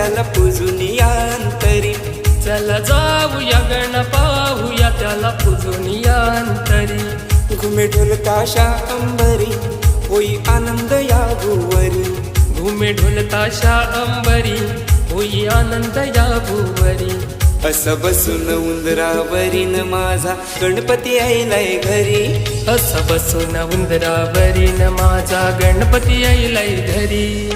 त्याला पूजून या अंतरी. चला जाऊया गण पाहूया त्याला पूजून या अंतरी. घुमे ढोल ताशा अंबरी होई आनंद या भुवरी. घुमे ढोल ताशा अंबरी होई आनंद या भुवरी. असं बसून उंदरावरीन माझा गणपती यायलाय घरी. असं बसून उंदरावरीन माझा गणपती यायलाय घरी.